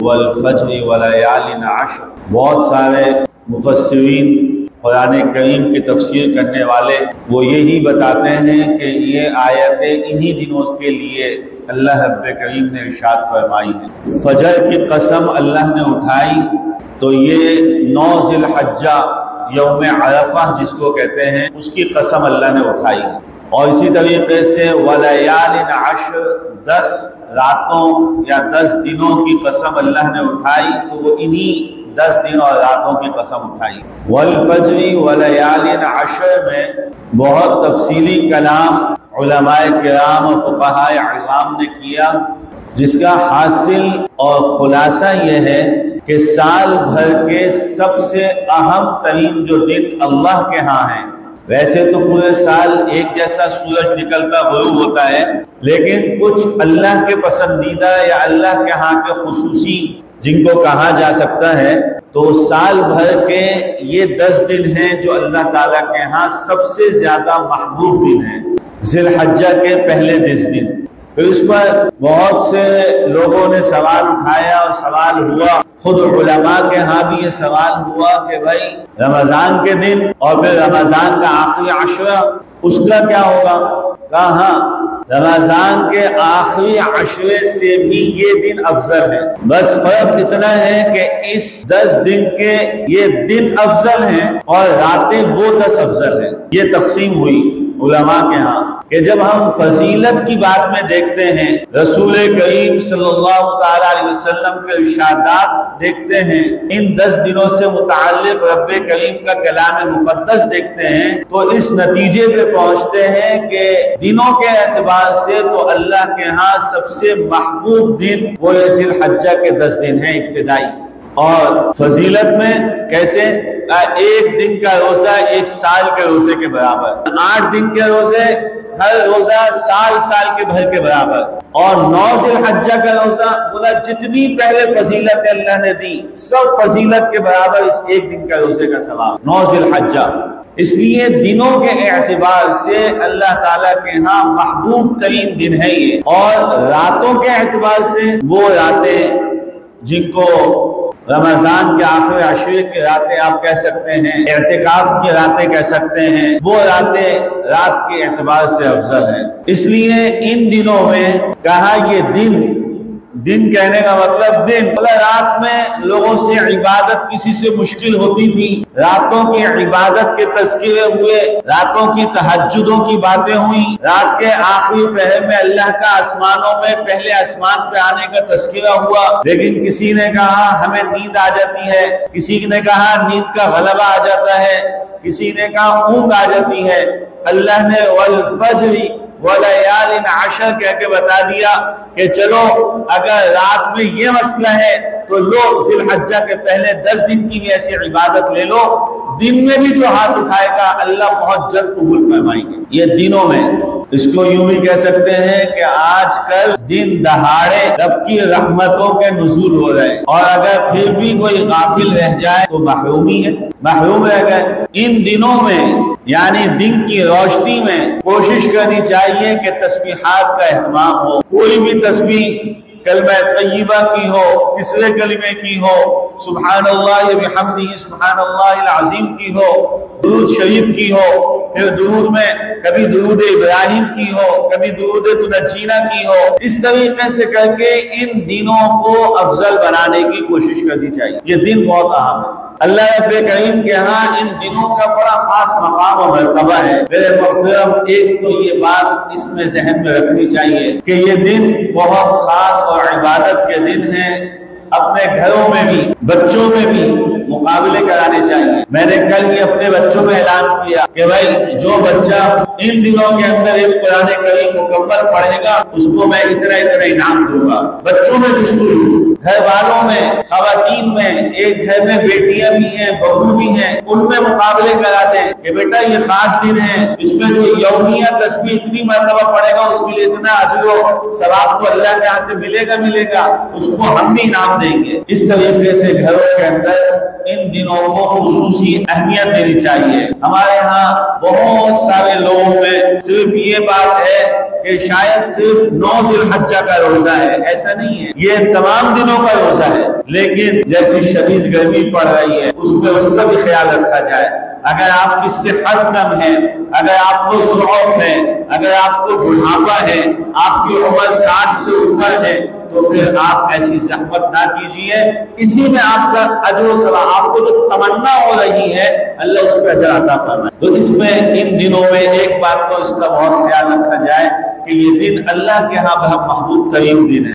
والفجر وليال عشر۔ بہت سارے مفسرین قرآن کریم کی تفسیر کرنے والے وہ یہی بتاتے ہیں کہ یہ آیتیں انہی دنوں کے لیے اللہ رب کریم نے ارشاد فرمائی ہے۔ فجر کی قسم اللہ نے اٹھائی تو یہ 9 ذی الحجہ یوم عرفہ جس کو کہتے ہیں اس کی قسم اللہ نے اٹھائی، اور اسی طریقے سے ولیال عشر 10 راتوں یا 10 دنوں کی قسم اللہ نے اٹھائی تو وہ انہی 10 دن اور راتوں کی قسم اٹھائی۔ والفجر ولیال عشر میں بہت تفصیلی کلام علماء کرام اور فقہاء اعظام نے کیا، جس کا حاصل اور خلاصہ یہ ہے کہ سال بھر کے سب سے اہم ترین جو دن اللہ کے ہاں ہیں، ویسے تو پورے سال ایک جیسا سورج نکلتا غروب ہوتا ہے، لیکن کچھ اللہ کے پسندیدہ یا اللہ کے ہاں کے خصوصی جن کو کہا جا سکتا ہے، تو سال بھر کے یہ 10 دن ہیں جو اللہ تعالیٰ کے ہاں سب سے زیادہ محبوب دن ہیں۔ ذی الحجہ کے پہلے 10 دن، پھر اس پر بہت سے لوگوں نے سوال اٹھایا اور سوال ہوا، خود علماء کے ہاں بھی یہ سوال ہوا کہ بھائی رمضان کے دن اور پھر رمضان کا آخری عشرہ اس کا کیا ہوگا؟ کہا ہاں رمضان کے آخری عشرے سے بھی یہ دن افضل ہے، بس فرق اتنا ہے کہ اس 10 دن کے یہ دن افضل ہیں اور راتیں وہ 10 افضل ہیں۔ یہ تقسیم ہوئی علماء کے ہاں کہ جب ہم فضیلت کی بات میں دیکھتے ہیں، رسول کریم صلی اللہ تعالی علیہ وسلم کے ارشادات دیکھتے ہیں، ان 10 دنوں سے متعلق رب کریم کا کلام مقدس دیکھتے ہیں، تو اس نتیجے پہ پہنچتے ہیں کہ دنوں کے اعتبار سے تو اللہ کے ہاں سب سے محبوب دن وہ ذی الحجہ کے 10 دن ہیں ابتدائی، اور فضیلت میں کیسے؟ ایک دن کا روزہ 1 سال کے روزے کے برابر، 8 دن کے روزے ہر روزہ سال کے بھر کے برابر، اور 9 ذی الحجہ کا روزہ بولا جتنی پہلے فضیلت اللہ نے دی سب فضیلت کے برابر اس ایک دن کا روزے کا ثواب 9 ذی الحجہ۔ اس لیے دنوں کے اعتبار سے اللہ تعالیٰ کے ہاں محبوب ترین دن ہے یہ، اور راتوں کے اعتبار سے وہ راتیں جن کو رمضان کے آخر عشرے کی راتیں آپ کہہ سکتے ہیں، اعتکاف کی راتیں کہہ سکتے ہیں، وہ راتیں رات کے اعتبار سے افضل ہیں۔ اس لیے ان دنوں میں کہا یہ دن کہنے کا مطلب دن، رات میں لوگوں سے عبادت کسی سے مشکل ہوتی تھی، راتوں کی عبادت کے تذکرے ہوئے، راتوں کی تہجدوں کی باتیں ہوئیں، رات کے آخری پہر میں اللہ کا آسمانوں میں پہلے آسمان پہ آنے کا تذکرہ ہوا، لیکن کسی نے کہا ہمیں نیند آ جاتی ہے، کسی نے کہا نیند کا غلبہ آ جاتا ہے، کسی نے کہا اونگ آ جاتی ہے۔ اللہ نے والفجر ولیال عشر کہہ کے بتا دیا کہ چلو اگر رات میں یہ مسئلہ ہے تو لو ذی الحجہ کے پہلے 10 دن کی بھی ایسی عبادت لے لو، دن میں بھی جو ہاتھ اٹھائے گا اللہ بہت جلد قبول فرمائیں گے۔ یہ دنوں میں اس کو یوں بھی کہہ سکتے ہیں کہ آج کل دن دہاڑے رب کی رحمتوں کے نزول ہو رہے ہیں، اور اگر پھر بھی کوئی غافل رہ جائے تو محرومی ہے، محروم رہ گئے۔ ان دنوں میں یعنی دن کی روشنی میں کوشش کرنی چاہیے کہ تسبیحات کا اہتمام ہو، کوئی بھی تسبیح کلمہ طیبہ کی ہو، تیسرے کلمے کی ہو، سبحان اللہ بحمدہ سبحان اللہ العظیم کی ہو، درود شریف کی ہو، پھر درود میں کبھی درود ابراہیم کی ہو، کبھی درود تنجینا کی ہو، اس طریقے سے کر کے ان دنوں کو افضل بنانے کی کوشش کرنی چاہیے۔ یہ دن بہت اہم ہے، اللہ رب کریم کے ہاں ان دنوں کا بڑا خاص مقام و مرتبہ ہے۔ میرے محترم، ایک تو یہ بات اس میں ذہن میں رکھنی چاہیے کہ یہ دن بہت خاص اور عبادت کے دن ہیں، اپنے گھروں میں بھی بچوں میں بھی مقابلے کرانے چاہیے۔ میں نے کل ہی اپنے بچوں میں اعلان کیا کہ بھائی جو بچہ ان دنوں کے اندر ایک قرآن کریم مکمل پڑھے گا اس کو میں اتنا انعام دوں گا۔ بچوں میں جستجو، گھر والوں میں، خواتین میں، ایک گھر میں بیٹیاں بھی ہیں بہو بھی ہیں، ان میں مقابلے کراتے ہیں کہ بیٹا یہ خاص دن ہے، اس میں جو یومیہ تسبیح اتنی مرتبہ پڑھے گا اس کے لیے اتنا اجر و ثواب تو اللہ کے ہاں سے ملے گا، اس کو ہم بھی انعام دیں گے۔ اس طریقے سے گھروں کے اندر ان دنوں کو خصوصی اہمیت دینی چاہیے۔ ہمارے ہاں بہت سارے لوگوں میں صرف یہ بات ہے کہ شاید صرف 9 ذی الحجہ کا روزہ ہے، ایسا نہیں ہے، یہ تمام دنوں کا روزہ ہے، لیکن جیسی شدید گرمی پڑ رہی ہے اس کا بھی خیال رکھا جائے۔ اگر آپ کی صحت کم ہے، اگر آپ کو ضعف ہے، اگر آپ کو بڑھاپا ہے، آپ کی عمر 60 سے اوپر ہے، تو پھر آپ ایسی زحمت نہ کیجیے، اسی میں آپ کا اجر و ثواب، آپ کو جو تمنا ہو رہی ہے اللہ اس پہ اجر عطا فرمائے۔ تو اس میں ان دنوں میں ایک بات تو اس کا بہت خیال رکھا جائے کہ یہ دن اللہ کے ہاں بہت محبوب ترین دن ہے۔